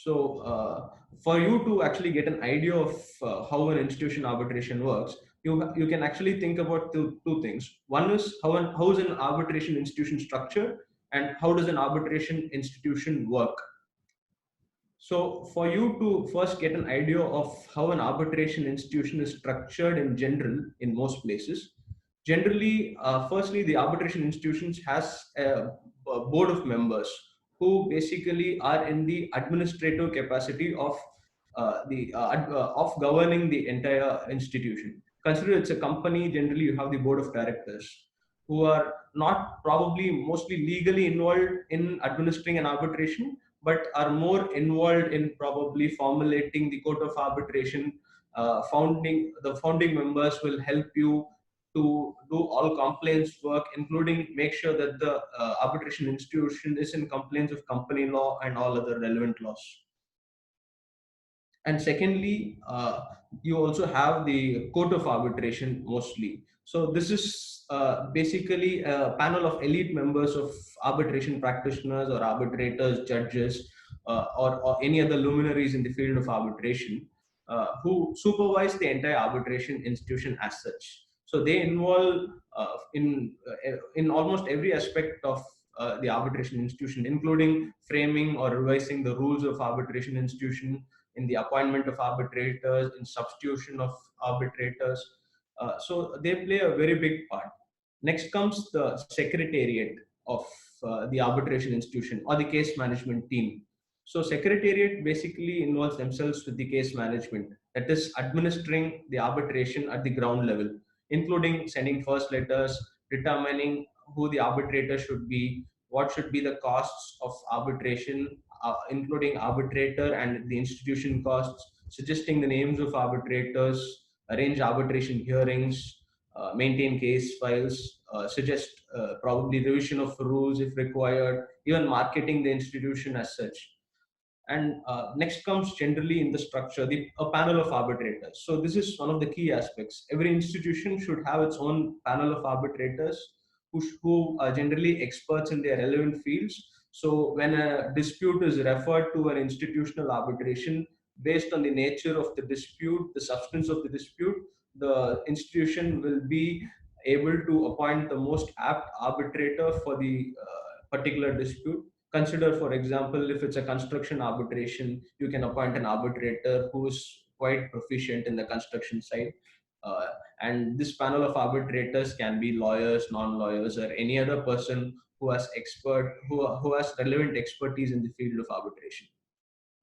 So for you to actually get an idea of how an institution arbitration works, you can actually think about two things. One is how is an arbitration institution structured, and how does an arbitration institution work. So for you to first get an idea of how an arbitration institution is structured in general in most places, generally, firstly, the arbitration institutions has a board of members who basically are in the administrative capacity of governing the entire institution. Consider it's a company. Generally, you have the board of directors who are not probably mostly legally involved in administering an arbitration, but are more involved in probably formulating the code of arbitration. The founding members will help you to do all compliance work, including make sure that the arbitration institution is in compliance with company law and all other relevant laws. And secondly, you also have the court of arbitration mostly. So this is basically a panel of elite members of arbitration practitioners or arbitrators, judges, or any other luminaries in the field of arbitration, who supervise the entire arbitration institution as such. So they involve in almost every aspect of the arbitration institution, including framing or revising the rules of arbitration institution, in the appointment of arbitrators, in substitution of arbitrators. So they play a very big part. Next comes the secretariat of the arbitration institution or the case management team. So secretariat basically involves themselves with the case management, that is administering the arbitration at the ground level, including sending first letters, determining who the arbitrator should be, what should be the costs of arbitration, including arbitrator and the institution costs, suggesting the names of arbitrators, arrange arbitration hearings, maintain case files, suggest probably revision of rules if required, even marketing the institution as such. And next comes generally in the structure, a panel of arbitrators. So this is one of the key aspects. Every institution should have its own panel of arbitrators who are generally experts in their relevant fields. So when a dispute is referred to an institutional arbitration, based on the nature of the dispute, the substance of the dispute, the institution will be able to appoint the most apt arbitrator for the particular dispute. Consider, for example, if it's a construction arbitration, you can appoint an arbitrator who is quite proficient in the construction side. Uh, and this panel of arbitrators can be lawyers, non-lawyers, or any other person who has relevant expertise in the field of arbitration.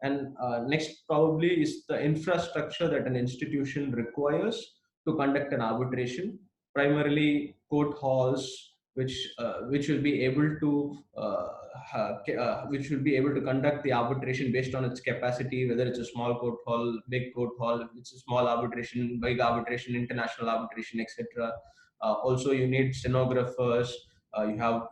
And next probably is the infrastructure that an institution requires to conduct an arbitration, primarily court halls, which will be able to which will be able to conduct the arbitration based on its capacity, whether it's a small court hall, big court hall, if it's a small arbitration, big arbitration, international arbitration, etc. Also, you need stenographers.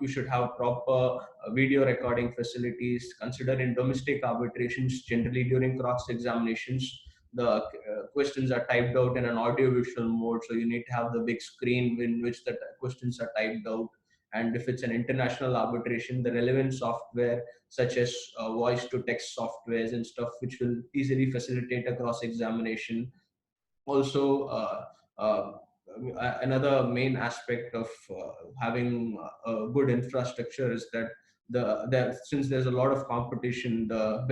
You should have proper video recording facilities. Consider in domestic arbitrations, generally during cross examinations, the questions are typed out in an audio visual mode, so you need to have the big screen in which the questions are typed out. And if it's an international arbitration, the relevant software such as voice to text softwares and stuff, which will easily facilitate a cross examination. Also, another main aspect of having a good infrastructure is that since there's a lot of competition, the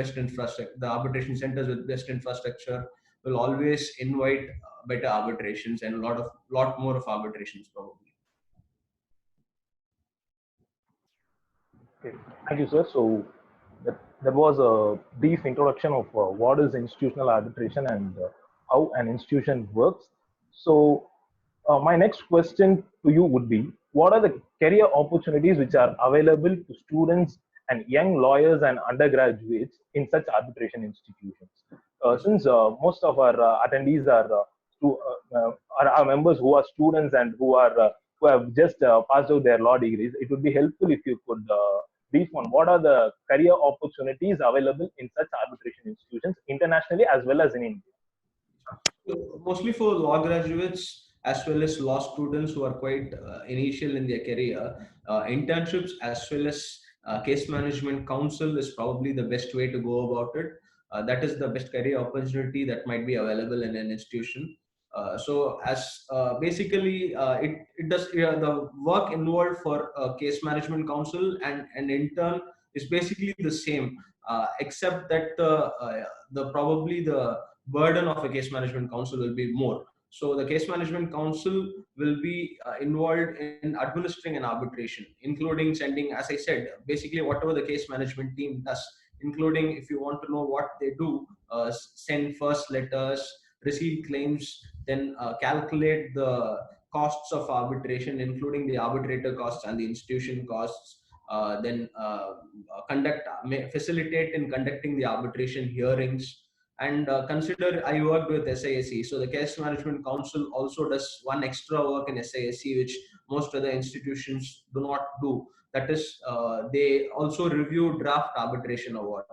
arbitration centers with best infrastructure will always invite better arbitrations and lot more of arbitrations probably. Okay. Thank you, sir. So that was a brief introduction of what is institutional arbitration and how an institution works. So my next question to you would be, what are the career opportunities which are available to students and young lawyers and undergraduates in such arbitration institutions? Since most of our attendees are our members who are students and who have just passed out their law degrees, it would be helpful if you could brief on what are the career opportunities available in such arbitration institutions internationally as well as in India. Mostly for law graduates as well as law students who are quite initial in their career, internships as well as Case management council is probably the best way to go about it. That is the best career opportunity that might be available in an institution. So as basically it does the work involved for case management council and an intern is basically the same, except that the probably the burden of a case management council will be more. So the case management council will be involved in administering an arbitration, including sending, as I said, basically whatever the case management team does, including if you want to know what they do, send first letters, receive claims, then calculate the costs of arbitration, including the arbitrator costs and the institution costs, then facilitate in conducting the arbitration hearings. And consider I worked with SISC, so the Case Management Council also does one extra work in SISC, which most other institutions do not do. That is, they also review draft arbitration awards.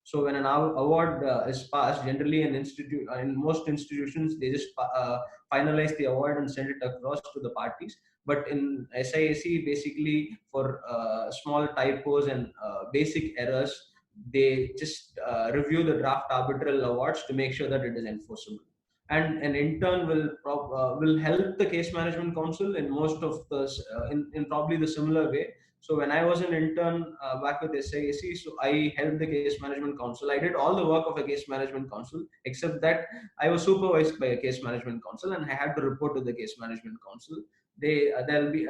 So when an award is passed, generally in most institutions, they just finalize the award and send it across to the parties. But in SISC, basically for small typos and basic errors, they just review the draft arbitral awards to make sure that it is enforceable. And an intern will help the case management council in most of the in probably the similar way. So when I was an intern back with SISC, so I helped the case management council. I did all the work of a case management council, except that I was supervised by a case management council, and I had to report to the case management council. There'll be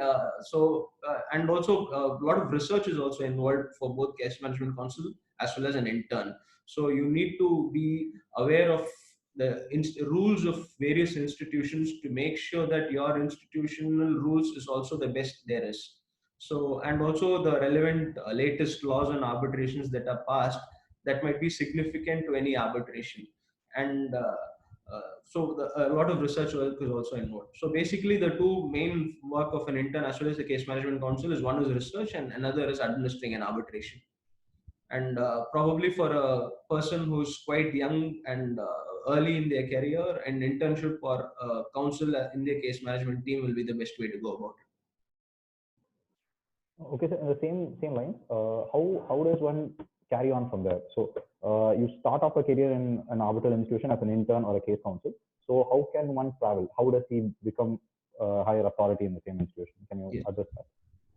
and also a lot of research is also involved for both case management council as well as an intern. So you need to be aware of the rules of various institutions to make sure that your institutional rules is also the best there is. So, and also the relevant latest laws and arbitrations that are passed that might be significant to any arbitration. And a lot of research work is also involved. So basically, the two main work of an intern as well as the case management council is one is research and another is administering an arbitration. And probably for a person who's quite young and early in their career, an internship or counsel in their case management team will be the best way to go about it. Okay, so in the same line, how does one carry on from there? So you start off a career in an arbitral institution as an intern or a case counsel. So how can one travel? How does he become a higher authority in the same institution? Can you address that?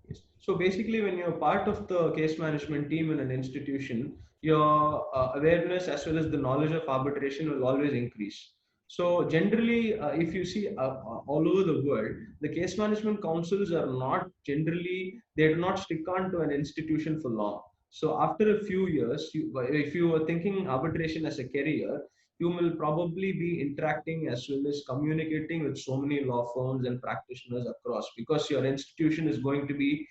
Yes. So basically, when you're part of the case management team in an institution, your awareness as well as the knowledge of arbitration will always increase. So generally, if you see all over the world, the case management councils are not generally, they do not stick on to an institution for long. So after a few years, if you are thinking arbitration as a career, you will probably be interacting as well as communicating with so many law firms and practitioners across, because your institution is going to be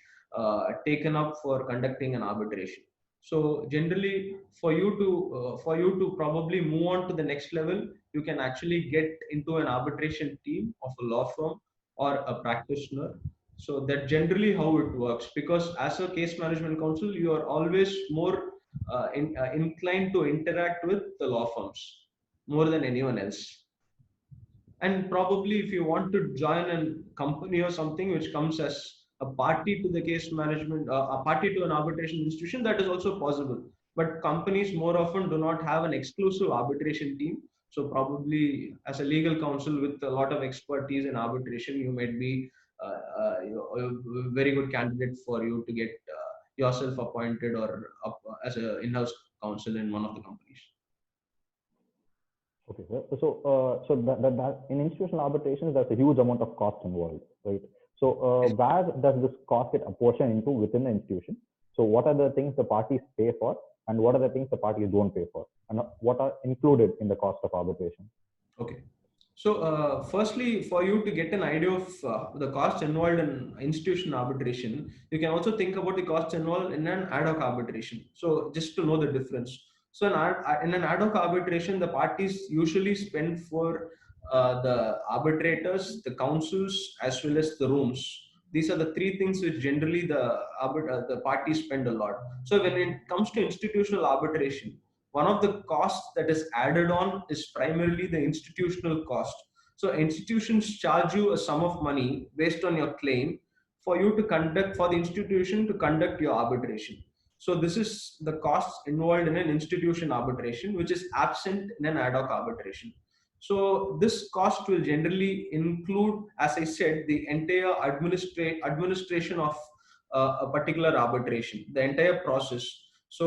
taken up for conducting an arbitration. So generally, for you to probably move on to the next level, you can actually get into an arbitration team of a law firm or a practitioner. So that generally how it works, because as a case management counsel, you are always more inclined to interact with the law firms more than anyone else. And probably if you want to join a company or something which comes as a party to the case management, a party to an arbitration institution, that is also possible. But companies more often do not have an exclusive arbitration team. So probably as a legal counsel with a lot of expertise in arbitration, you might be a very good candidate for you to get yourself appointed or as an in-house counsel in one of the companies. Okay, so that in institutional arbitrations, there's a huge amount of cost involved, right? So where does this cost get apportioned into within the institution? So what are the things the parties pay for, and what are the things the parties don't pay for, and what are included in the cost of arbitration? Okay. So firstly, for you to get an idea of the costs involved in institutional arbitration, you can also think about the costs involved in an ad hoc arbitration. So just to know the difference. So in an ad hoc arbitration, the parties usually spend for the arbitrators, the counsels, as well as the rooms. These are the three things which generally the parties spend a lot. So when it comes to institutional arbitration, one of the costs that is added on is primarily the institutional cost. So institutions charge you a sum of money based on your claim for you to conduct, for the institution to conduct your arbitration. So this is the costs involved in an institution arbitration, which is absent in an ad hoc arbitration. So this cost will generally include, as I said, the entire administration of a particular arbitration, the entire process. So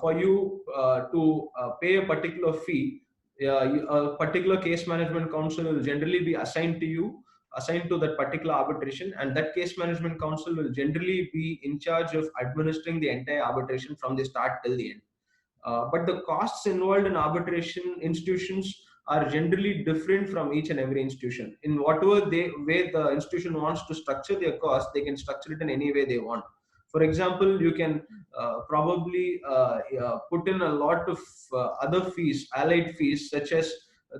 for you to pay a particular fee, a particular case management counsel will generally be assigned to that particular arbitration, and that case management counsel will generally be in charge of administering the entire arbitration from the start till the end. But the costs involved in arbitration institutions are generally different from each and every institution. In whatever way the institution wants to structure their cost, they can structure it in any way they want. For example, you can probably put in a lot of other fees, allied fees, such as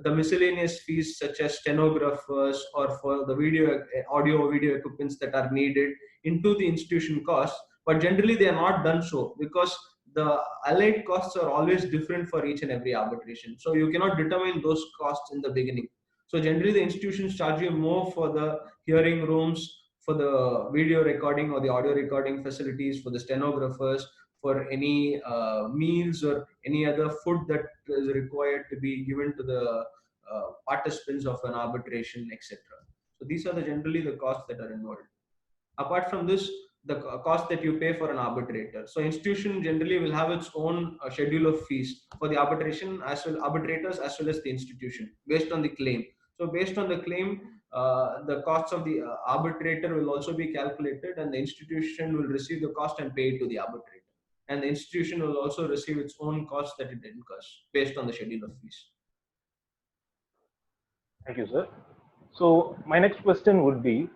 the miscellaneous fees, such as stenographers or for the audio video equipments that are needed into the institution costs. But generally, they are not done so because the allied costs are always different for each and every arbitration. So you cannot determine those costs in the beginning. So generally, the institutions charge you more for the hearing rooms, for the video recording or the audio recording facilities, for the stenographers, for any meals or any other food that is required to be given to the participants of an arbitration, etc. So these are generally the costs that are involved. Apart from this, the cost that you pay for an arbitrator. So institution generally will have its own schedule of fees for the arbitration arbitrators as well as the institution based on the claim. So based on the claim, the costs of the arbitrator will also be calculated, and the institution will receive the cost and pay it to the arbitrator. And the institution will also receive its own costs that it incurs based on the schedule of fees. Thank you, sir. So my next question would be,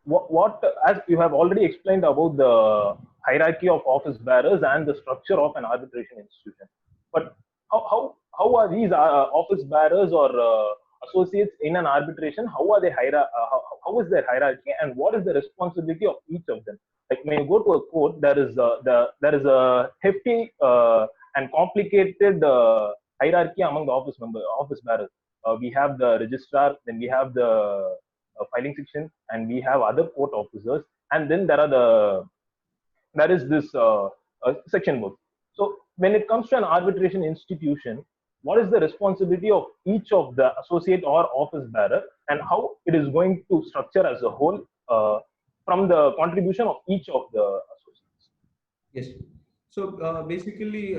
what, as you have already explained about the hierarchy of office bearers and the structure of an arbitration institution, but how are these office bearers or associates in an arbitration? How are they how is their hierarchy, and what is the responsibility of each of them? Like when you go to a court, there is a hefty and complicated hierarchy among the office bearers. We have the registrar, then we have the filing section, and we have other court officers, and then there is this section work. So when it comes to an arbitration institution, what is the responsibility of each of the associate or office bearer, and how it is going to structure as a whole from the contribution of each of the associates? Yes. So basically,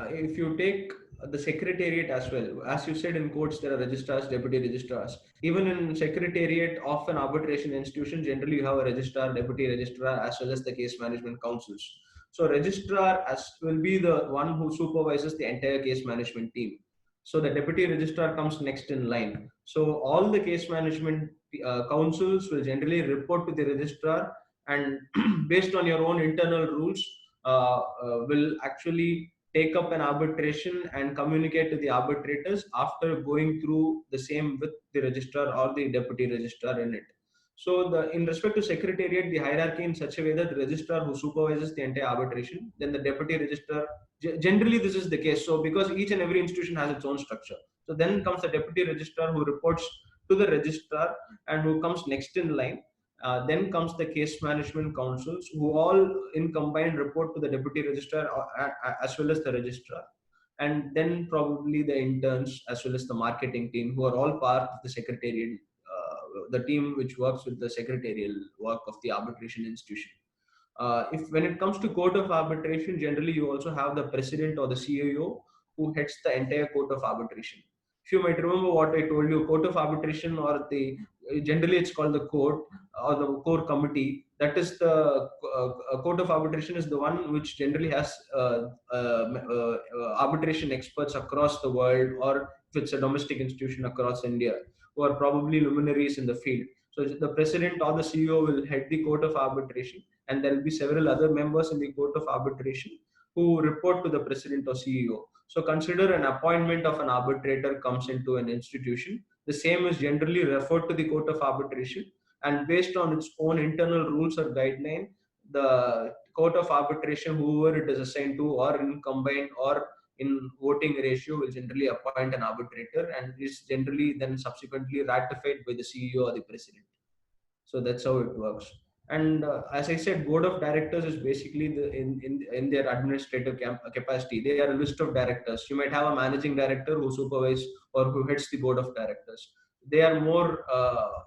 if you take the secretariat as well, as you said, in courts there are registrars, deputy registrars. Even in secretariat of an arbitration institution, generally you have a registrar, deputy registrar, as well as the case management councils. So registrar will be the one who supervises the entire case management team. So the deputy registrar comes next in line. So all the case management councils will generally report to the registrar, and based on your own internal rules, will actually take up an arbitration and communicate to the arbitrators after going through the same with the registrar or the deputy registrar in it. So in respect to secretariat, the hierarchy in such a way that the registrar who supervises the entire arbitration, then the deputy registrar, generally this is the case. So because each and every institution has its own structure. So then comes the deputy registrar who reports to the registrar and who comes next in line. Then comes the case management councils, who all in combined report to the deputy registrar as well as the registrar. And then probably the interns as well as the marketing team, who are all part of the secretariat, the team which works with the secretarial work of the arbitration institution. If when it comes to court of arbitration, generally you also have the president or the CEO who heads the entire court of arbitration. If you might remember what I told you, court of arbitration, or generally it's called the court or the core committee. That is the court of arbitration is the one which generally has arbitration experts across the world, or if it's a domestic institution across India, who are probably luminaries in the field. So the president or the CEO will head the court of arbitration, and there will be several other members in the court of arbitration who report to the president or CEO. So consider an appointment of an arbitrator comes into an institution. The same is generally referred to the court of arbitration, and based on its own internal rules or guideline, the court of arbitration, whoever it is assigned to, or in combined or in voting ratio, will generally appoint an arbitrator, and is generally then subsequently ratified by the CEO or the president. So that's how it works. And as I said, board of directors is basically in their administrative capacity. They are a list of directors. You might have a managing director who supervises or who heads the board of directors. They are more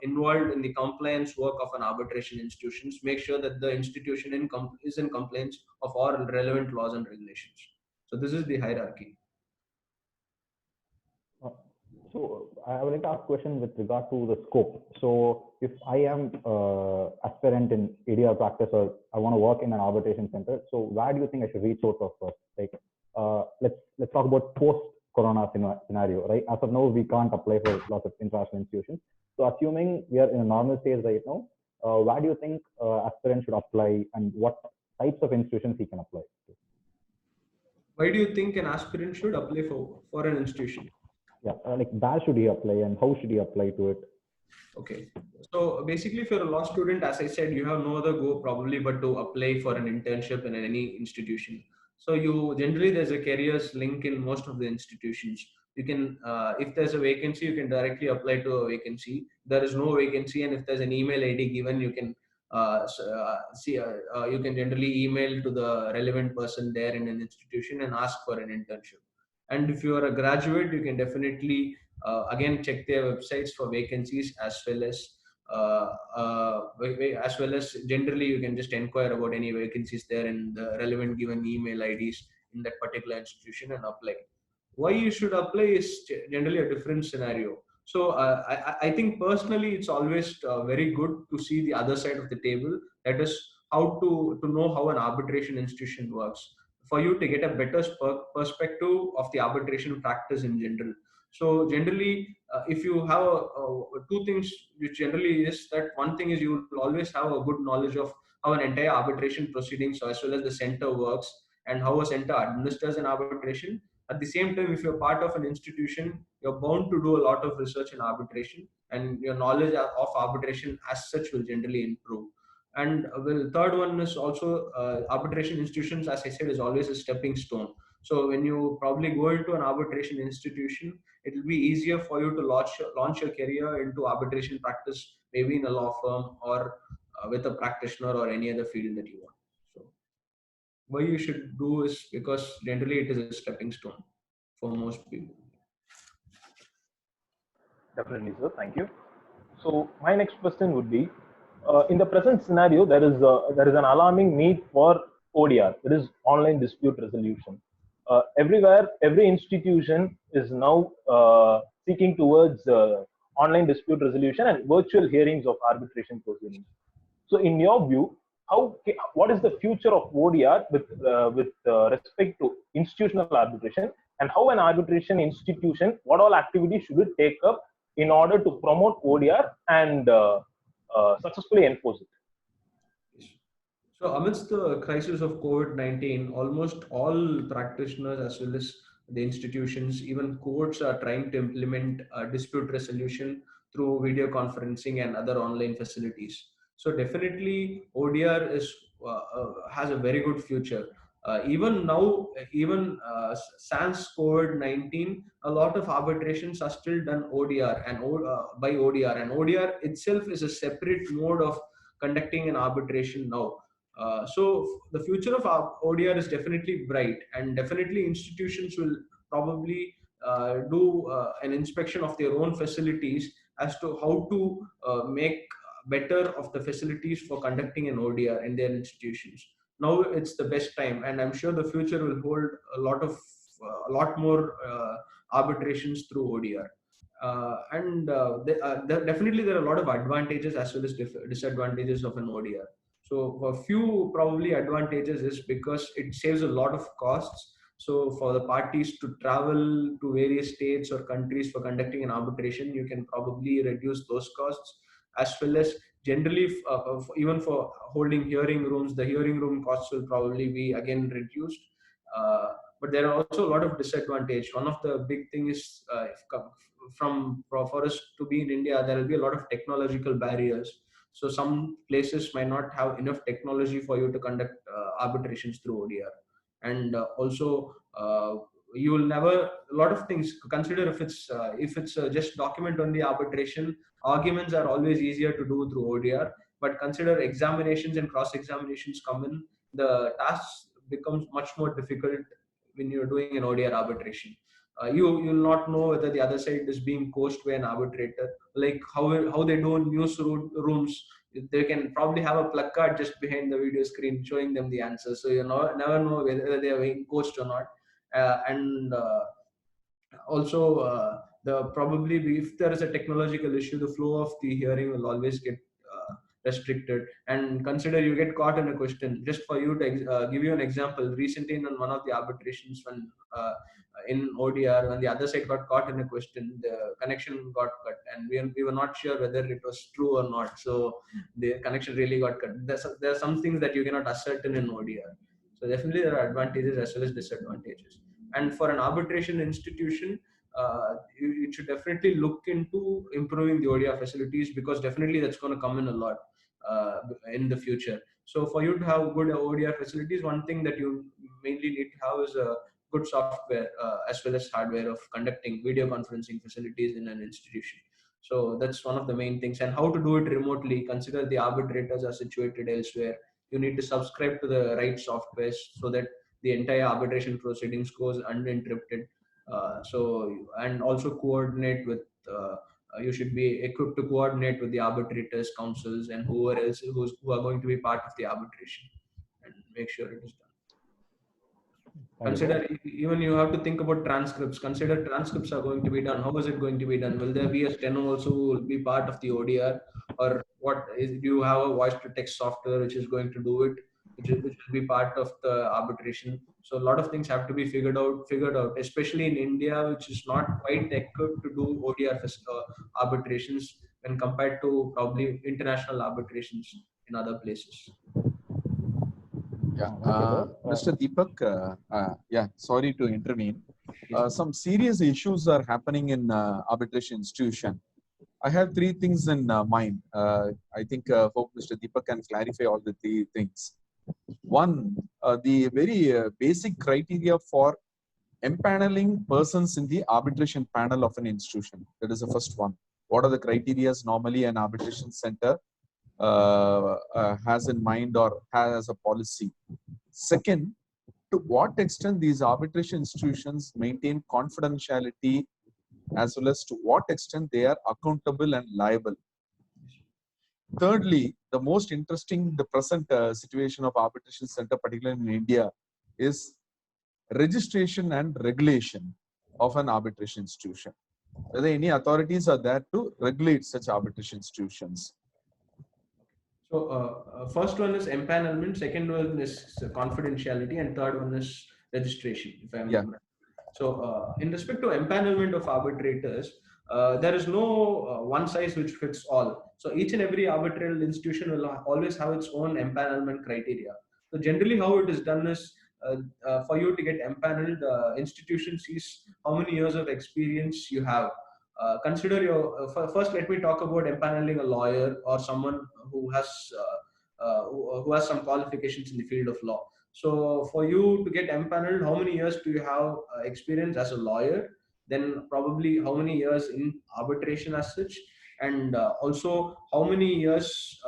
involved in the compliance work of an arbitration institutions, make sure that the institution is in compliance of all relevant laws and regulations. So this is the hierarchy. So I would like to ask a question with regard to the scope. So if I am aspirant in ADR practice or I want to work in an arbitration center, so where do you think I should reach out of first? Like, let's talk about post-corona scenario, right? As of now, we can't apply for lots of international institutions. So assuming we are in a normal stage right now, where do you think aspirant should apply, and what types of institutions he can apply to? Why do you think an aspirant should apply for an institution? Yeah, like where should he apply and how should he apply to it? Okay. So basically, if you're a law student, as I said, you have no other go probably but to apply for an internship in any institution. So you generally there's a careers link in most of the institutions. You can, if there's a vacancy, you can directly apply to a vacancy. There is no vacancy, and if there's an email ID given, you can you can generally email to the relevant person there in an institution and ask for an internship. And if you are a graduate, you can definitely again check their websites for vacancies, uh, as well as generally you can just inquire about any vacancies there in the relevant given email IDs in that particular institution and apply. Why you should apply is generally a different scenario. So I think personally it's always very good to see the other side of the table. That is how to know how an arbitration institution works, for you to get a better perspective of the arbitration practice in general. So generally, if you have two things, which generally is that one thing is you will always have a good knowledge of how an entire arbitration proceedings as well as the center works and how a center administers an arbitration. At the same time, if you're part of an institution, you're bound to do a lot of research in arbitration, and your knowledge of arbitration as such will generally improve. And well, third one is also arbitration institutions, as I said, is always a stepping stone. So when you probably go into an arbitration institution, it will be easier for you to launch your career into arbitration practice, maybe in a law firm or with a practitioner or any other field that you want. So why you should do is because generally it is a stepping stone for most people. Definitely, sir. Thank you. So my next question would be, in the present scenario, there is an alarming need for ODR, that is online dispute resolution. Everywhere, every institution is now seeking towards online dispute resolution and virtual hearings of arbitration proceedings. So, in your view, what is the future of ODR with respect to institutional arbitration, and how an arbitration institution, what all activities should it take up in order to promote ODR and successfully enforce it? So amidst the crisis of COVID-19, almost all practitioners as well as the institutions, even courts are trying to implement dispute resolution through video conferencing and other online facilities. So definitely ODR has a very good future. Even now, even sans COVID-19, a lot of arbitrations are still done ODR and by ODR, and ODR itself is a separate mode of conducting an arbitration now. So the future of our ODR is definitely bright, and definitely institutions will probably do an inspection of their own facilities as to how to make better of the facilities for conducting an ODR in their institutions. Now it's the best time, and I'm sure the future will hold a lot more arbitrations through ODR. Definitely there are a lot of advantages as well as disadvantages of an ODR. So a few probably advantages is because it saves a lot of costs. So for the parties to travel to various states or countries for conducting an arbitration, you can probably reduce those costs, as well as generally even for holding hearing rooms, the hearing room costs will probably be again reduced. But there are also a lot of disadvantage. One of the big thing is for us to be in India, there will be a lot of technological barriers. So some places might not have enough technology for you to conduct arbitrations through ODR. And also you will never, a lot of things consider, if it's just document only arbitration, arguments are always easier to do through ODR. but consider examinations and cross examinations come in, the tasks becomes much more difficult when you're doing an ODR arbitration. You'll not know whether the other side is being coached by an arbitrator, like how they do in rooms. They can probably have a placard just behind the video screen showing them the answers, so you never know whether they are being coached or not. And Also, the probably if there is a technological issue, the flow of the hearing will always get restricted. And consider you get caught in a question. Just for you to give you an example, recently in one of the arbitrations, when in ODR, when the other side got caught in a question, the connection got cut, and we were not sure whether it was true or not. So the connection really got cut. There are some things that you cannot ascertain in ODR. So definitely there are advantages as well as disadvantages. And for an arbitration institution, it should definitely look into improving the ODR facilities, because definitely that's going to come in a lot in the future. So for you to have good ODR facilities, one thing that you mainly need to have is a good software as well as hardware of conducting video conferencing facilities in an institution. So that's one of the main things. And how to do it remotely, consider the arbitrators are situated elsewhere. You need to subscribe to the right softwares so that the entire arbitration proceedings goes uninterrupted. And also coordinate with you should be equipped to coordinate with the arbitrators, councils, and whoever else who are going to be part of the arbitration, and make sure it is done. Consider, even you have to think about transcripts. Consider transcripts are going to be done. How is it going to be done? Will there be a steno also who will be part of the ODR, or what is? Do you have a voice to text software which is going to do it, which will be part of the arbitration? So a lot of things have to be figured out, especially in India, which is not quite equipped to do ODR arbitrations when compared to probably international arbitrations in other places. Yeah, Mr. Deepak, sorry to intervene. Some serious issues are happening in arbitration institution. I have three things in mind. I think hope Mr. Deepak can clarify all the three things. One, the very basic criteria for empaneling persons in the arbitration panel of an institution. That is the first one. What are the criteria normally an arbitration center has in mind or has as a policy? Second, to what extent these arbitration institutions maintain confidentiality, as well as to what extent they are accountable and liable. Thirdly, the most interesting, the present situation of arbitration center, particularly in India, is registration and regulation of an arbitration institution. Whether any authorities are there to regulate such arbitration institutions. So first one is empanelment, second one is confidentiality, and third one is registration, if I'm right. So in respect to empanelment of arbitrators, there is no one size which fits all. So each and every arbitral institution will always have its own empanelment criteria. So generally how it is done is, for you to get empaneled, the institution sees how many years of experience you have. Consider your first. Let me talk about empaneling a lawyer or someone who has some qualifications in the field of law. So for you to get empaneled, how many years do you have experience as a lawyer? Then probably how many years in arbitration as such, and also how many years,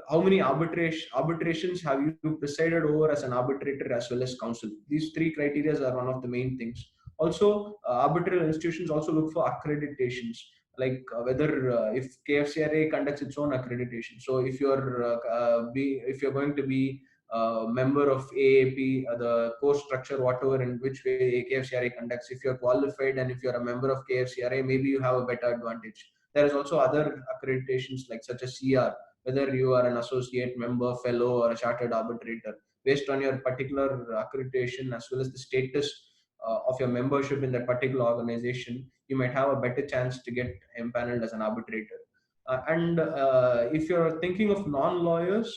how many arbitrations have you presided over as an arbitrator as well as counsel? These three criteria are one of the main things. Also, arbitral institutions also look for accreditations, like whether if KFCRA conducts its own accreditation. So if you're going to be a member of AAP, the course structure, whatever in which way KFCRA conducts, if you're qualified and if you're a member of KFCRA, maybe you have a better advantage. There is also other accreditations like such as CR, whether you are an associate member, fellow, or a chartered arbitrator. Based on your particular accreditation as well as the status of your membership in that particular organization, you might have a better chance to get empaneled as an arbitrator. And if you're thinking of non-lawyers,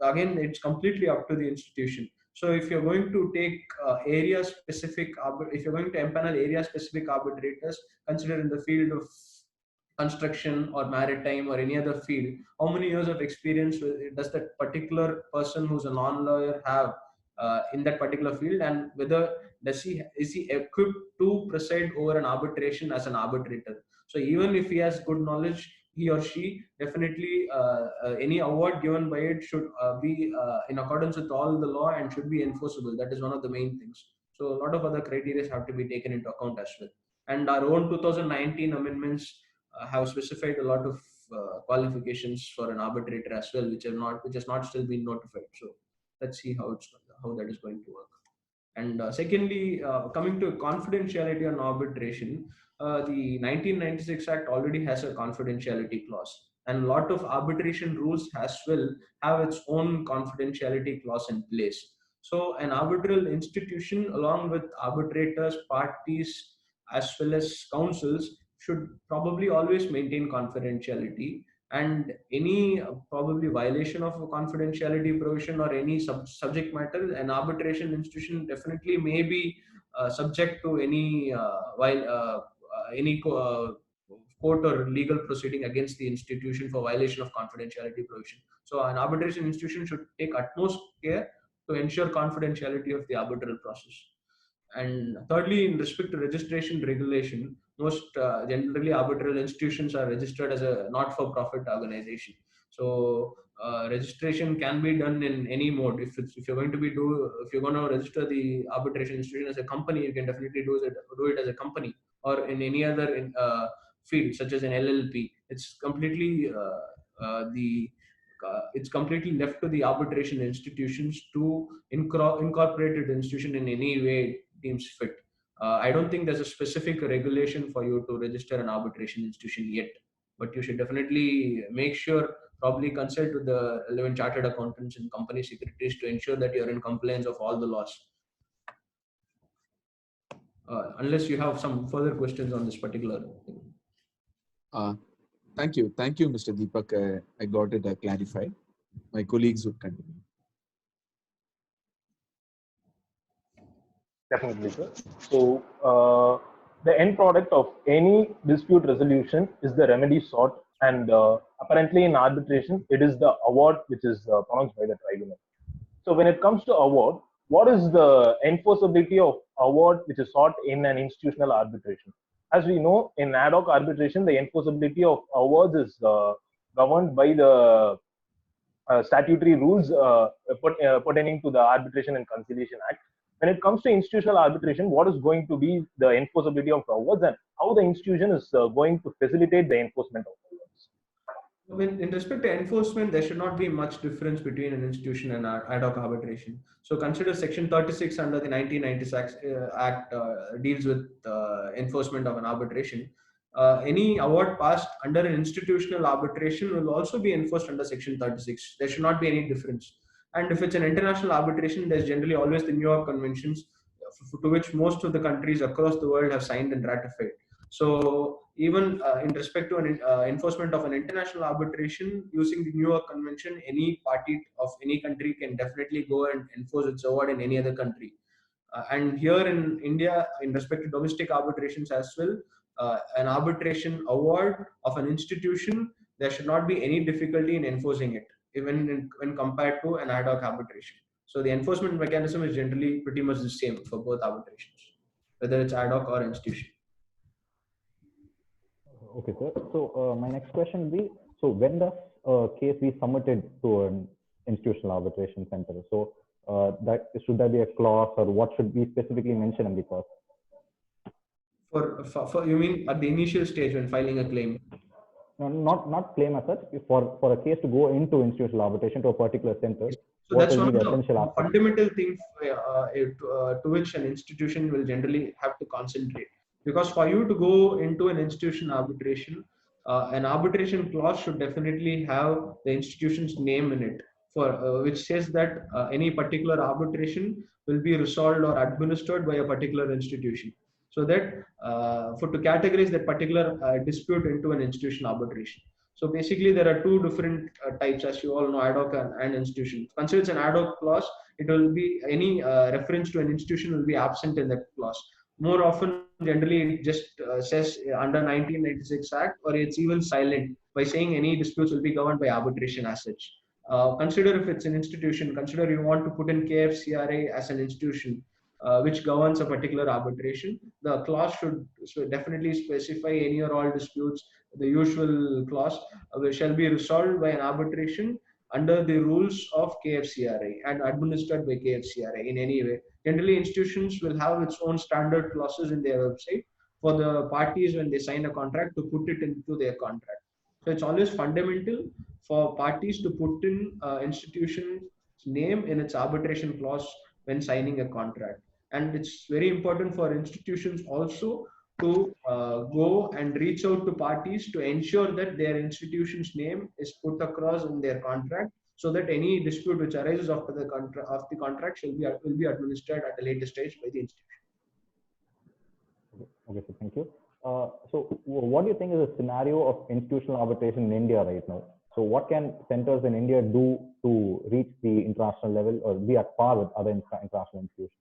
again, it's completely up to the institution. So if you're going to take if you're going to empanel area-specific arbitrators, consider in the field of construction or maritime or any other field, how many years of experience does that particular person who's a non-lawyer have in that particular field, and whether is he equipped to preside over an arbitration as an arbitrator. So even if he has good knowledge, he or she definitely any award given by it should be in accordance with all the law and should be enforceable. That is one of the main things. So a lot of other criteria have to be taken into account as well. And our own 2019 amendments have specified a lot of qualifications for an arbitrator as well, which has not still been notified. So let's see how that is going to work. And secondly, coming to confidentiality on arbitration, the 1996 Act already has a confidentiality clause, and a lot of arbitration rules as well have its own confidentiality clause in place. So, an arbitral institution, along with arbitrators, parties, as well as councils, should probably always maintain confidentiality, and any probably violation of a confidentiality provision or any subject matter, an arbitration institution definitely may be subject to any court or legal proceeding against the institution for violation of confidentiality provision. So an arbitration institution should take utmost care to ensure confidentiality of the arbitral process. And thirdly, in respect to registration regulation, most generally arbitral institutions are registered as a not-for-profit organization. So registration can be done in any mode. If you're going to register the arbitration institution as a company, you can definitely do it as a company, or in any other field such as an LLP. It's completely left to the arbitration institutions to incorporate the institution in any way deems fit. I don't think there's a specific regulation for you to register an arbitration institution yet, but you should definitely make sure, probably consult with the relevant chartered accountants and company secretaries to ensure that you're in compliance of all the laws. Unless you have some further questions on this particular thing. Thank you, Mr. Deepak. I got it clarified. My colleagues would continue. Definitely, sir. So the end product of any dispute resolution is the remedy sought, and apparently in arbitration, it is the award which is pronounced by the tribunal. So when it comes to award, what is the enforceability of award which is sought in an institutional arbitration? As we know, in ad hoc arbitration, the enforceability of awards is governed by the statutory rules pertaining to the Arbitration and Conciliation Act. When it comes to institutional arbitration, what is going to be the enforceability of awards, and how the institution is going to facilitate the enforcement of awards? In respect to enforcement, there should not be much difference between an institution and ad hoc arbitration. So consider Section 36 under the 1996 Act deals with enforcement of an arbitration. Any award passed under an institutional arbitration will also be enforced under Section 36. There should not be any difference. And if it's an international arbitration, there's generally always the New York Conventions, to which most of the countries across the world have signed and ratified. So even in respect to an enforcement of an international arbitration using the New York Convention, any party of any country can definitely go and enforce its award in any other country. And here in India, in respect to domestic arbitrations as well, an arbitration award of an institution, there should not be any difficulty in enforcing it, even when compared to an ad hoc arbitration. So the enforcement mechanism is generally pretty much the same for both arbitrations, whether it's ad hoc or institution. Okay, sir. So my next question will be, so when does a case be submitted to an institutional arbitration center? So should there be a clause, or what should be specifically mentioned in the clause? For you mean at the initial stage when filing a claim? No, not claim as such. For a case to go into institutional arbitration to a particular center, so that's one of the fundamental things to which an institution will generally have to concentrate. Because for you to go into an institution arbitration, an arbitration clause should definitely have the institution's name in it, which says that any particular arbitration will be resolved or administered by a particular institution. So that to categorize that particular dispute into an institution arbitration. So basically, there are two different types, as you all know, ad hoc and institution. Consider it's an ad hoc clause. It will be any reference to an institution will be absent in that clause. More often, generally, it just says under 1996 Act, or it's even silent by saying any disputes will be governed by arbitration as such. Consider if it's an institution, consider you want to put in KFCRA as an institution. which governs a particular arbitration. The clause should definitely specify any or all disputes. The usual clause shall be resolved by an arbitration under the rules of KFCRA and administered by KFCRA in any way. Generally, institutions will have its own standard clauses in their website for the parties when they sign a contract to put it into their contract. So it's always fundamental for parties to put in institution's name in its arbitration clause when signing a contract. And it's very important for institutions also to go and reach out to parties to ensure that their institution's name is put across in their contract, so that any dispute which arises after the contract will be administered at a later stage by the institution. Okay, so thank you. So what do you think is the scenario of institutional arbitration in India right now? So what can centers in India do to reach the international level or be at par with other international institutions?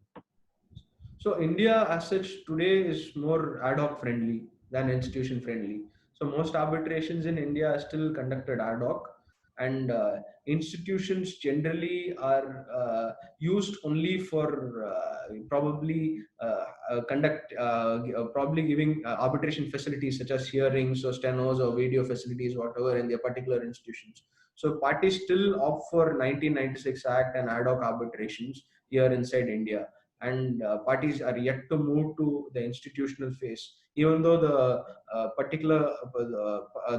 So India as such today is more ad hoc friendly than institution friendly. So most arbitrations in India are still conducted ad hoc, and institutions generally are used only for probably giving arbitration facilities such as hearings or stenos or video facilities, whatever, in their particular institutions. So parties still opt for 1996 Act and ad hoc arbitrations here inside India, and parties are yet to move to the institutional phase, even though the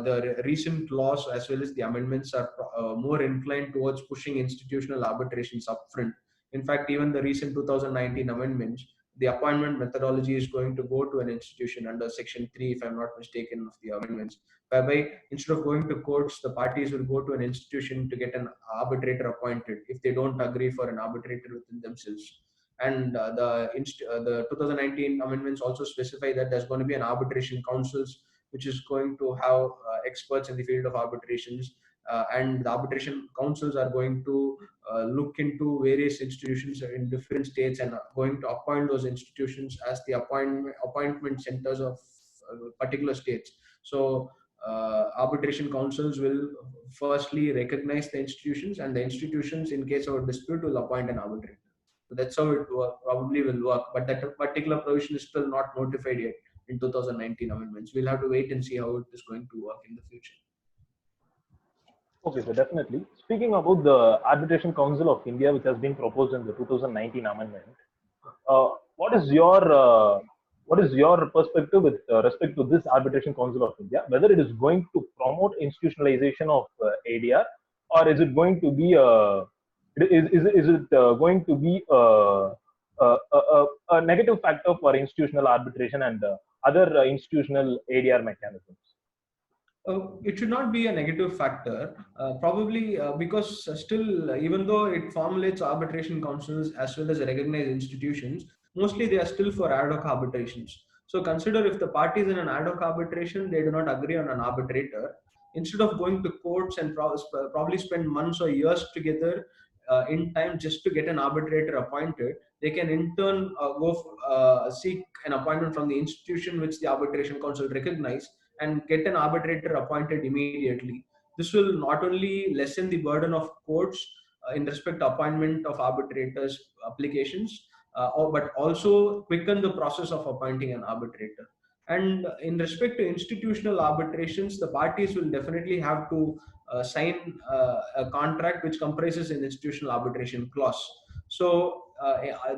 the recent laws as well as the amendments are more inclined towards pushing institutional arbitrations upfront. In fact, even the recent 2019 amendments, the appointment methodology is going to go to an institution under section 3, if I'm not mistaken, of the amendments, whereby instead of going to courts, the parties will go to an institution to get an arbitrator appointed if they don't agree for an arbitrator within themselves. And the 2019 amendments also specify that there's going to be an arbitration councils which is going to have experts in the field of arbitrations, and the arbitration councils are going to look into various institutions in different states and are going to appoint those institutions as the appointment centers of particular states. So arbitration councils will firstly recognize the institutions, and the institutions, in case of a dispute, will appoint an arbitrator. So that's how it probably will work. But that particular provision is still not notified yet in 2019 amendments. We'll have to wait and see how it is going to work in the future. Okay, so definitely. Speaking about the Arbitration Council of India, which has been proposed in the 2019 amendment, what is your perspective with respect to this Arbitration Council of India? Whether it is going to promote institutionalization of ADR, or is it going to be going to be a negative factor for institutional arbitration and other institutional ADR mechanisms? It should not be a negative factor, probably because still, even though it formulates arbitration councils as well as recognized institutions, mostly they are still for ad hoc arbitrations. So consider if the parties in an ad hoc arbitration, they do not agree on an arbitrator, instead of going to courts and probably spend months or years together in time just to get an arbitrator appointed, they can in turn seek an appointment from the institution which the arbitration council recognize and get an arbitrator appointed immediately. This will not only lessen the burden of courts in respect to appointment of arbitrators applications, but also quicken the process of appointing an arbitrator. And in respect to institutional arbitrations, the parties will definitely have to sign a contract which comprises an institutional arbitration clause. So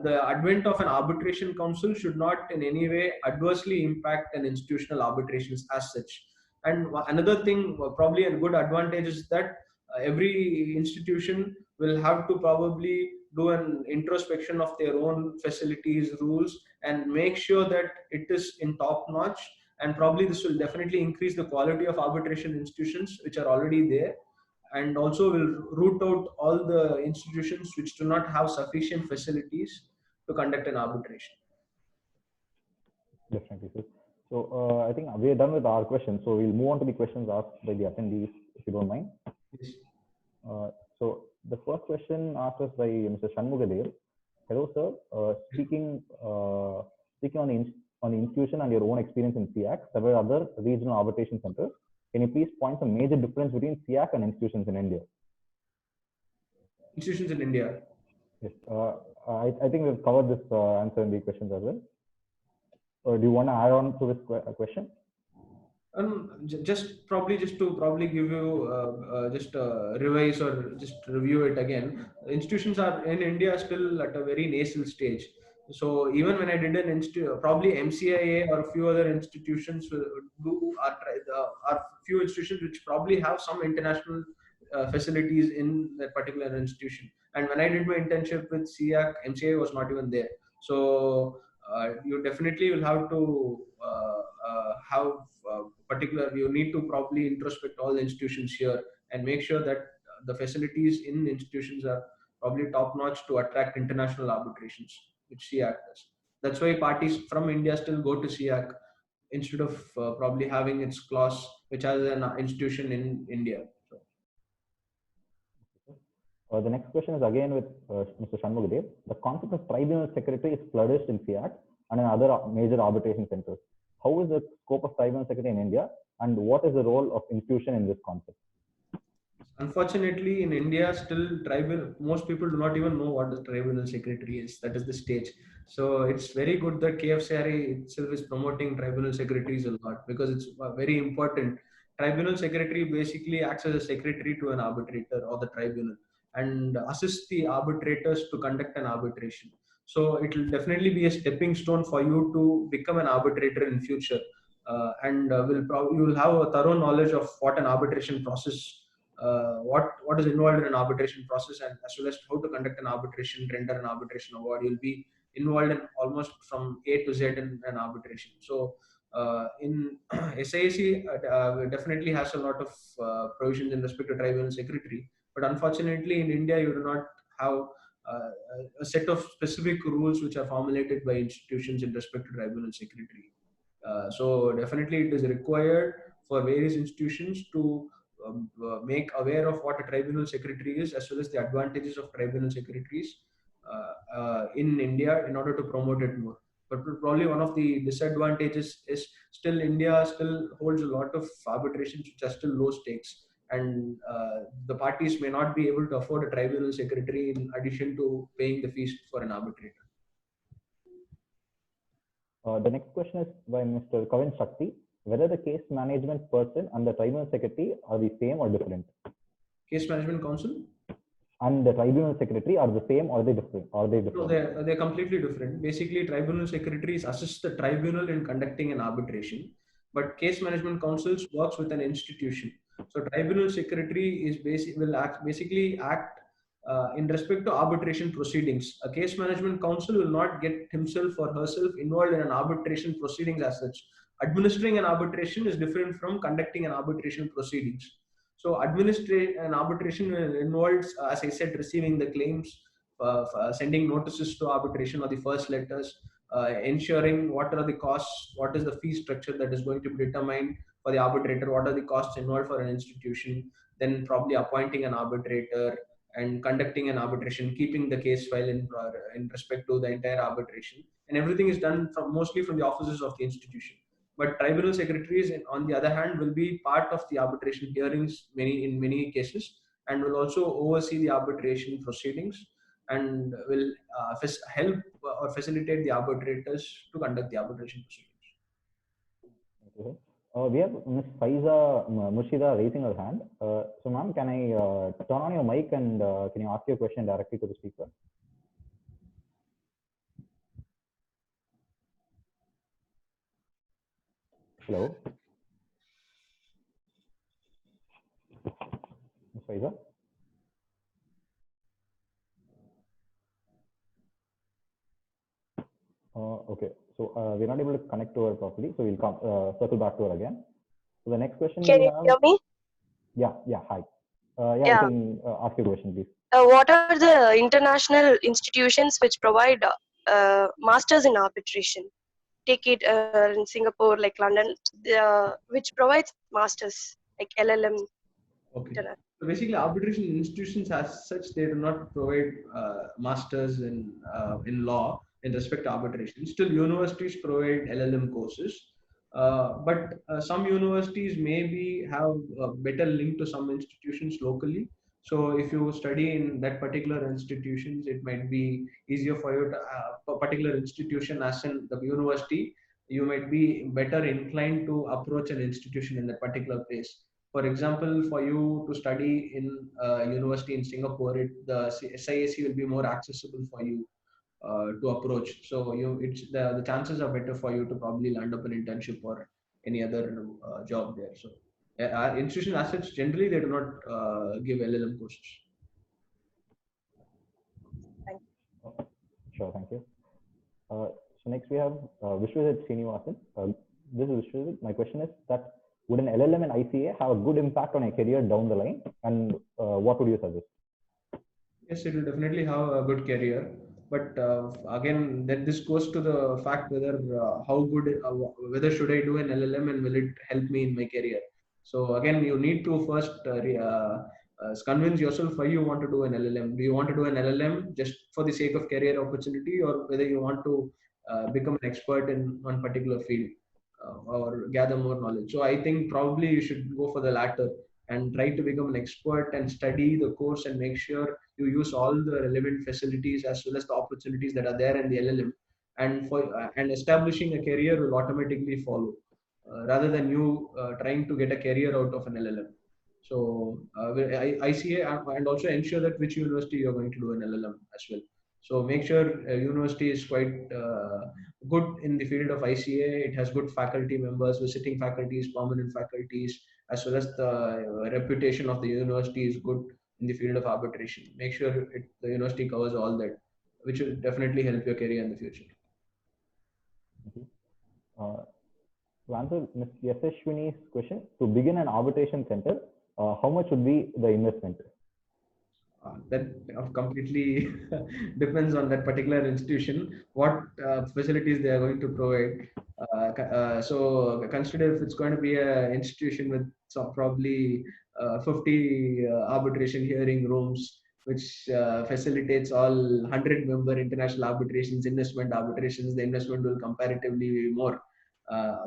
the advent of an arbitration council should not in any way adversely impact an institutional arbitrations as such. And another thing, probably a good advantage, is that every institution will have to probably do an introspection of their own facilities, rules, and make sure that it is in top notch. And probably this will definitely increase the quality of arbitration institutions which are already there, and also will root out all the institutions which do not have sufficient facilities to conduct an arbitration. Definitely, sir. So I think we are done with our questions. So we'll move on to the questions asked by the attendees, if you don't mind. Yes. So the first question asked us by Mr. Shanmugadev. Hello, sir. Speaking on the institution and your own experience in SIAC, several other regional arbitration centers, can you please point some major difference between SIAC and institutions in India? Institutions in India. Yes. I think we've covered this answer in the questions as well. Do you want to add on to this question? Just to give you just revise or just review it again. Institutions are in India still at a very nascent stage. So even when I did an probably MCIA or a few other institutions are few institutions which probably have some international facilities in that particular institution. And when I did my internship with SEAC, MCIA was not even there. So you definitely will have to have particular. You need to probably introspect all the institutions here and make sure that the facilities in institutions are probably top notch to attract international arbitrations, which SEAC does. That's why parties from India still go to SEAC instead of probably having its clause which has an institution in India. The next question is again with Mr. Shanmugadev. The concept of tribunal secretary is flourished in SEAC and in other major arbitration centers. How is the scope of tribunal secretary in India, and what is the role of institution in this concept? Unfortunately, in India, still most people do not even know what the tribunal secretary is. That is the stage. So it's very good that KFCRA itself is promoting tribunal secretaries a lot, because it's very important. Tribunal secretary basically acts as a secretary to an arbitrator or the tribunal and assists the arbitrators to conduct an arbitration. So it will definitely be a stepping stone for you to become an arbitrator in future, and you will have a thorough knowledge of what an arbitration process, what is involved in an arbitration process, and as well as how to conduct an arbitration, render an arbitration award. You'll be involved in almost from A to Z in an arbitration. So in SIAC definitely has a lot of provisions in respect to tribunal secretary, but unfortunately in India you do not have a set of specific rules which are formulated by institutions in respect to tribunal secretary. So definitely it is required for various institutions to make aware of what a tribunal secretary is, as well as the advantages of tribunal secretaries in India in order to promote it more. But probably one of the disadvantages is still India still holds a lot of arbitrations which are still low stakes, and the parties may not be able to afford a tribunal secretary in addition to paying the fees for an arbitrator. The next question is by Mr. Kavin Shakti. Whether the case management person and the tribunal secretary are the same or different? Case management counsel and the tribunal secretary are the same or are they different? No, they're completely different. Basically, tribunal secretaries assist the tribunal in conducting an arbitration, but case management counsels works with an institution. So tribunal secretary is basically act in respect to arbitration proceedings. A case management counsel will not get himself or herself involved in an arbitration proceedings as such. Administering an arbitration is different from conducting an arbitration proceedings. So administrate an arbitration involves, as I said, receiving the claims, sending notices to arbitration or the first letters, ensuring what are the costs, what is the fee structure that is going to be determined for the arbitrator, what are the costs involved for an institution, then probably appointing an arbitrator and conducting an arbitration, keeping the case file in respect to the entire arbitration. And everything is done mostly from the offices of the institution. But tribunal secretaries, on the other hand, will be part of the arbitration hearings in many cases, and will also oversee the arbitration proceedings and will help or facilitate the arbitrators to conduct the arbitration proceedings. Okay. We have Ms. Faiza Mushida raising her hand. So, ma'am, can I turn on your mic and can you ask your question directly to the speaker? Hello, Ms. Faiza. Okay, so we're not able to connect to her properly, so we'll come circle back to her again. So the next question. Can you hear me? Yeah. Hi. You can ask your question, please. What are the international institutions which provide masters in arbitration? Take it in Singapore, like London, which provides masters like LLM. Okay. So basically, arbitration institutions as such, they do not provide masters in law in respect to arbitration. Still, universities provide LLM courses, but some universities maybe have a better link to some institutions locally, So if you study in that particular institutions, it might be easier for you to a particular institution as in the university. You might be better inclined to approach an institution in that particular place. For example, for you to study in a university in Singapore, the SIAC will be more accessible for you to approach. So the chances are better for you to probably land up an internship or any other job there. So our institution as such, generally they do not give LLM courses. Sure, thank you. So next we have Vishwajit Srinivasan. This is Vishwajit. My question is that would an LLM and ICA have a good impact on a career down the line, and what would you suggest? Yes, it will definitely have a good career, but again, that this goes to the fact whether how good, whether should I do an LLM and will it help me in my career. So again, you need to first convince yourself why you want to do an LLM. Do you want to do an LLM just for the sake of career opportunity, or whether you want to become an expert in one particular field or gather more knowledge? So I think probably you should go for the latter and try to become an expert and study the course and make sure you use all the relevant facilities as well as the opportunities that are there in the LLM, and establishing a career will automatically follow rather than you trying to get a career out of an LLM. So ICA, and also ensure that which university you're going to do an LLM as well. So make sure university is quite good in the field of ICA. It has good faculty members, visiting faculties, permanent faculties, as well as the reputation of the university is good in the field of arbitration. Make sure the university covers all that, which will definitely help your career in the future. To answer Ms. Yashashwini's question, to begin an arbitration center, how much would be the investment? That completely depends on that particular institution, what facilities they are going to provide. So consider if it's going to be an institution with probably 50 arbitration hearing rooms, which facilitates all 100-member international arbitrations, investment arbitrations, the investment will comparatively be more.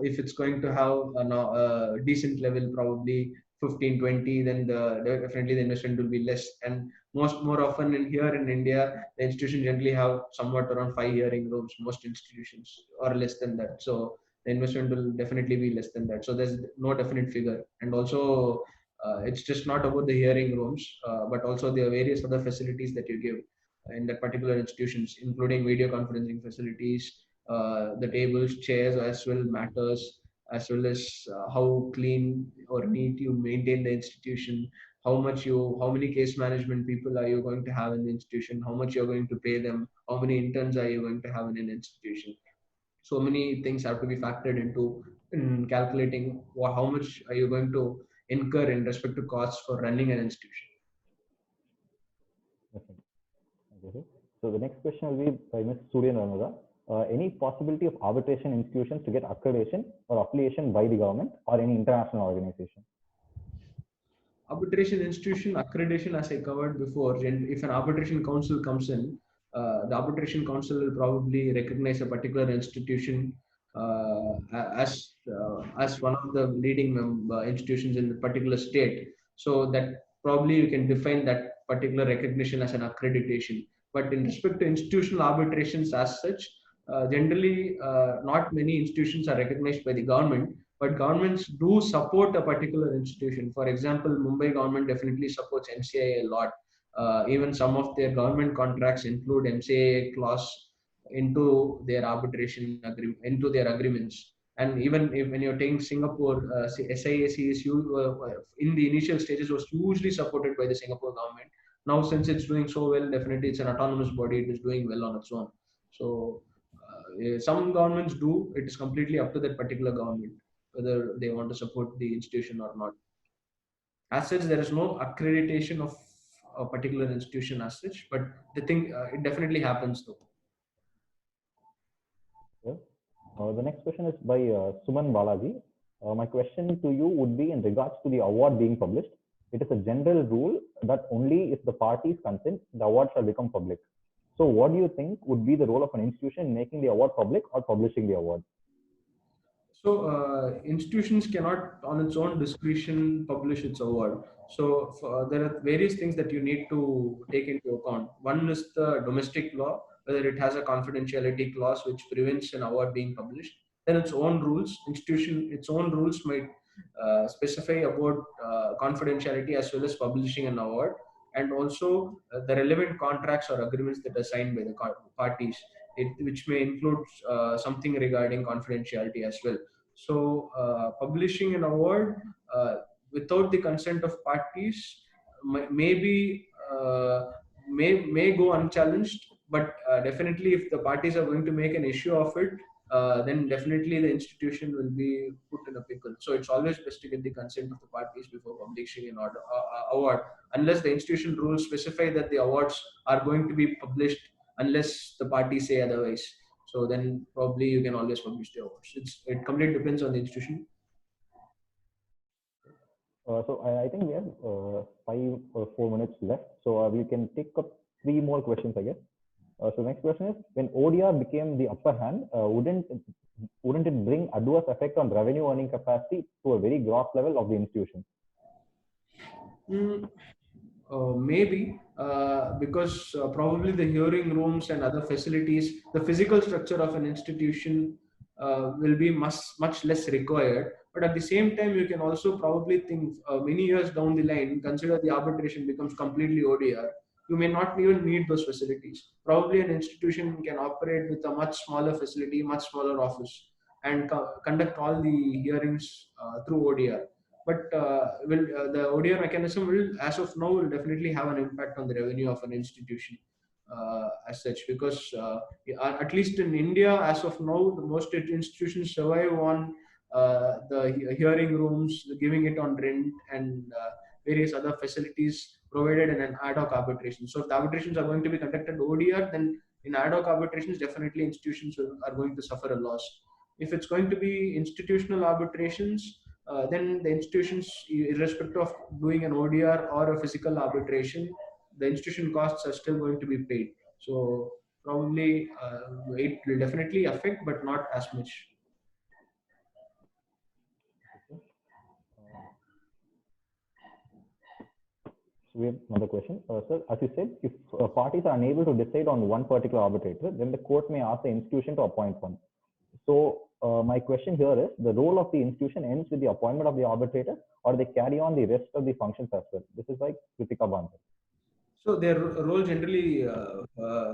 If it's going to have a decent level, probably 15, 20, then definitely the investment will be less. And more often here in India, the institutions generally have somewhat around 5 hearing rooms, most institutions, or less than that. So the investment will definitely be less than that. So there's no definite figure. And also, it's just not about the hearing rooms, but also the various other facilities that you give in that particular institutions, including video conferencing facilities, the tables, chairs, as well matters, as well as how clean or neat you maintain the institution, how many case management people are you going to have in the institution, how much you're going to pay them, how many interns are you going to have in an institution. So many things have to be factored into in calculating how much are you going to incur in respect to costs for running an institution. Okay. So the next question will be by Ms. Surya Narmada. Any possibility of arbitration institutions to get accreditation or affiliation by the government or any international organization? Arbitration institution accreditation, as I covered before, if an arbitration council comes in, the arbitration council will probably recognize a particular institution as one of the leading institutions in the particular state. So that probably you can define that particular recognition as an accreditation. But in respect to institutional arbitrations as such, generally not many institutions are recognized by the government, but governments do support a particular institution. For example, Mumbai government definitely supports MCIA a lot. Even some of their government contracts include MCIA clause into their arbitration agreement, into their agreements. And even if, when you're taking Singapore, SIAC is in the initial stages was hugely supported by the Singapore government. Now, since it's doing so well, definitely it's an autonomous body. It is doing well on its own. So some governments do. It is completely up to that particular government whether they want to support the institution or not. As such, there is no accreditation of a particular institution as such, but the thing it definitely happens though. Okay. The next question is by Suman Balaji. My question to you would be in regards to the award being published. It is a general rule that only if the parties consent, the award shall become public. So what do you think would be the role of an institution in making the award public or publishing the award? So institutions cannot, on its own discretion, publish its award. So there are various things that you need to take into account. One is the domestic law, whether it has a confidentiality clause which prevents an award being published. Then its own rules, its own rules might specify about confidentiality as well as publishing an award, and also the relevant contracts or agreements that are signed by the parties, which may include something regarding confidentiality as well. So, publishing an award without the consent of parties maybe may go unchallenged, but definitely if the parties are going to make an issue of it, then definitely the institution will be put in a pickle. So it's always best to get the consent of the parties before publishing an award, unless the institution rules specify that the awards are going to be published unless the parties say otherwise. So then probably you can always publish the awards. It completely depends on the institution. So I think we have 5 or 4 minutes left. So we can take up 3 more questions, I guess. So next question is, when ODR became the upper hand, wouldn't it bring adverse effect on revenue earning capacity to a very gross level of the institution? Maybe because probably the hearing rooms and other facilities, the physical structure of an institution will be much less required. But at the same time, you can also probably think many years down the line, consider the arbitration becomes completely ODR. You may not even need those facilities. Probably an institution can operate with a much smaller facility, much smaller office, and conduct all the hearings through ODR. But the ODR mechanism will, as of now, will definitely have an impact on the revenue of an institution as such, because at least in India, as of now, the most institutions survive on the hearing rooms, giving it on rent, and various other facilities provided in an ad hoc arbitration. So if the arbitrations are going to be conducted ODR, then in ad hoc arbitrations, definitely institutions are going to suffer a loss. If it's going to be institutional arbitrations, then the institutions, irrespective of doing an ODR or a physical arbitration, the institution costs are still going to be paid. So probably it will definitely affect, but not as much. So we have another question. Sir, as you said, if parties are unable to decide on one particular arbitrator, then the court may ask the institution to appoint one. So my question here is, the role of the institution ends with the appointment of the arbitrator, or they carry on the rest of the functions as well? This is like Kritika Bandha. So their role generally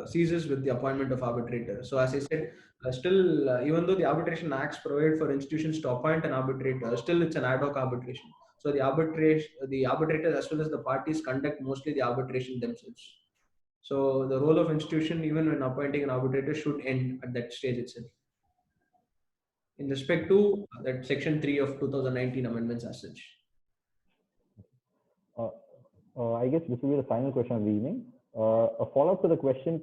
ceases with the appointment of arbitrator. So as I said, still, even though the arbitration acts provide for institutions to appoint an arbitrator, still it's an ad hoc arbitration. So the arbitrators as well as the parties conduct mostly the arbitration themselves. So the role of institution, even when appointing an arbitrator, should end at that stage itself. In respect to that Section 3 of 2019 amendments as such. I guess this will be the final question of the evening. A follow-up to the question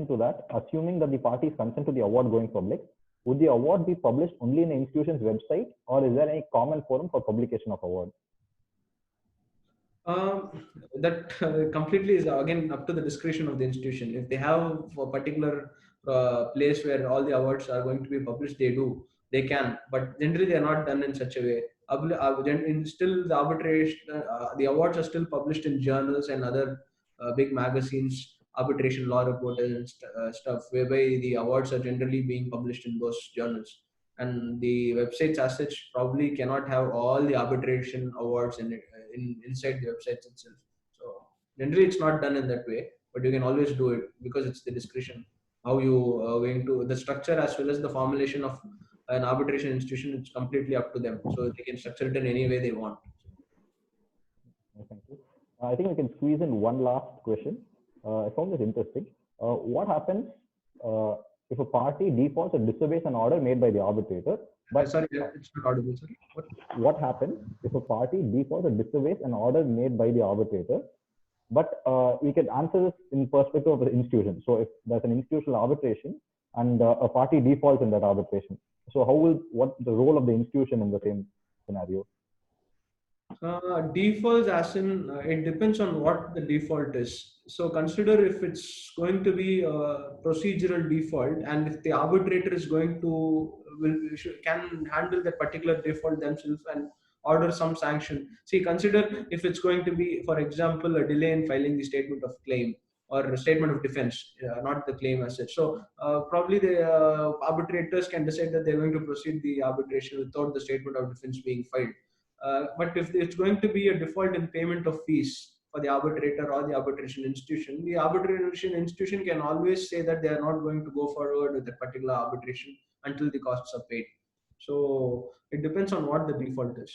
to that, assuming that the parties consent to the award going public, would the award be published only in the institution's website, or is there any common forum for publication of awards? That completely is again up to the discretion of the institution. If they have a particular place where all the awards are going to be published, they can, but generally they are not done in such a way. Still the arbitration, the awards are still published in journals and other big magazines, arbitration law reporters and stuff, whereby the awards are generally being published in those journals. And the websites as such probably cannot have all the arbitration awards inside the websites itself. So generally it's not done in that way, but you can always do it because it's the discretion how you are going to the structure as well as the formulation of an arbitration institution. It's completely up to them, so they can structure it in any way they want. Thank you. I think we can squeeze in one last question. I found this interesting. What happens if a party defaults or disobeys an order made by the arbitrator? But sorry, it's not audible. Sorry. What happens if a party defaults or disobeys an order made by the arbitrator? But we can answer this in perspective of the institution. So if there's an institutional arbitration and a party defaults in that arbitration, so what the role of the institution in the same scenario? Defaults, as in, it depends on what the default is. So consider if it's going to be a procedural default, and if the arbitrator is going to can handle that particular default themselves and order some sanction. See, consider if it's going to be, for example, a delay in filing the statement of claim or a statement of defense, not the claim as such. So probably the arbitrators can decide that they're going to proceed the arbitration without the statement of defense being filed. But if it's going to be a default in payment of fees for the arbitrator or the arbitration institution, the arbitration institution can always say that they are not going to go forward with a particular arbitration until the costs are paid. So it depends on what the default is.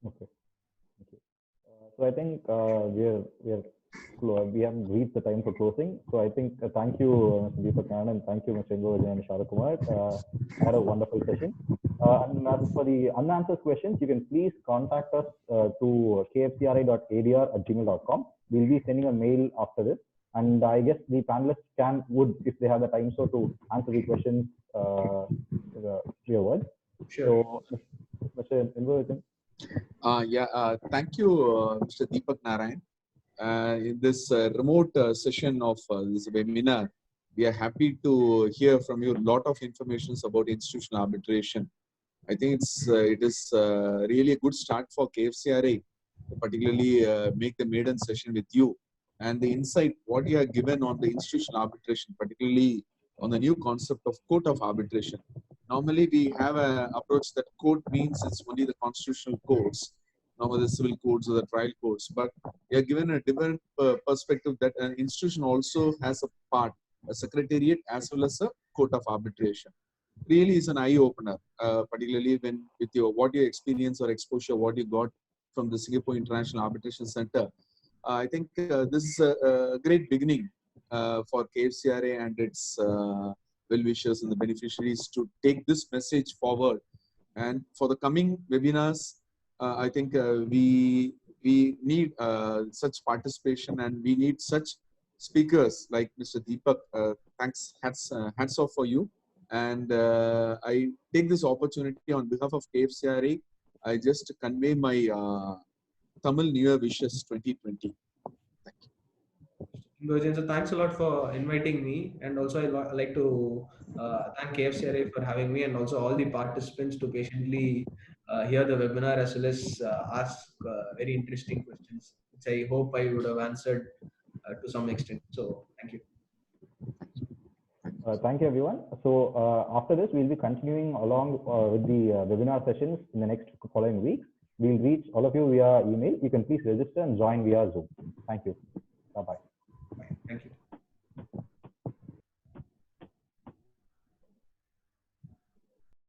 Okay. Okay. So I think we have reached the time for closing. So I think thank you, Mr. Deepak Narayan, and thank you, Mr. Ingovijan and Sharat Kumar. Had a wonderful session. And as for the unanswered questions, you can please contact us to kfcri.adr@gmail.com. We'll be sending a mail after this. And I guess the panelists would, if they have the time, so to answer the questions via word. Sure. So, Mr. Ingovijan. Thank you, Mr. Deepak Narayan. In this remote session of this webinar, we are happy to hear from you a lot of information about institutional arbitration. I think it is really a good start for KFCRI, particularly make the maiden session with you. And the insight, what you have given on the institutional arbitration, particularly on the new concept of court of arbitration. Normally, we have an approach that court means it's only the constitutional courts, not the civil courts or the trial courts. But we are given a different perspective that an institution also has a part, a secretariat as well as a court of arbitration. Really is an eye opener, particularly when with what your experience or exposure, what you got from the Singapore International Arbitration Center. I think this is a great beginning for KFCRI and its well-wishers and the beneficiaries to take this message forward. And for the coming webinars, I think we need such participation, and we need such speakers like Mr. Deepak. Hats off for you. And I take this opportunity on behalf of KFCRI. I just convey my Tamil New Year wishes 2020. Thank you. So thanks a lot for inviting me, and also I like to thank KFCRI for having me, and also all the participants to patiently hear the webinar as well as ask very interesting questions, which I hope I would have answered to some extent. So thank you. Thank you, everyone. So after this, we'll be continuing along with the webinar sessions in the next following week. We'll reach all of you via email. You can please register and join via Zoom. Thank you.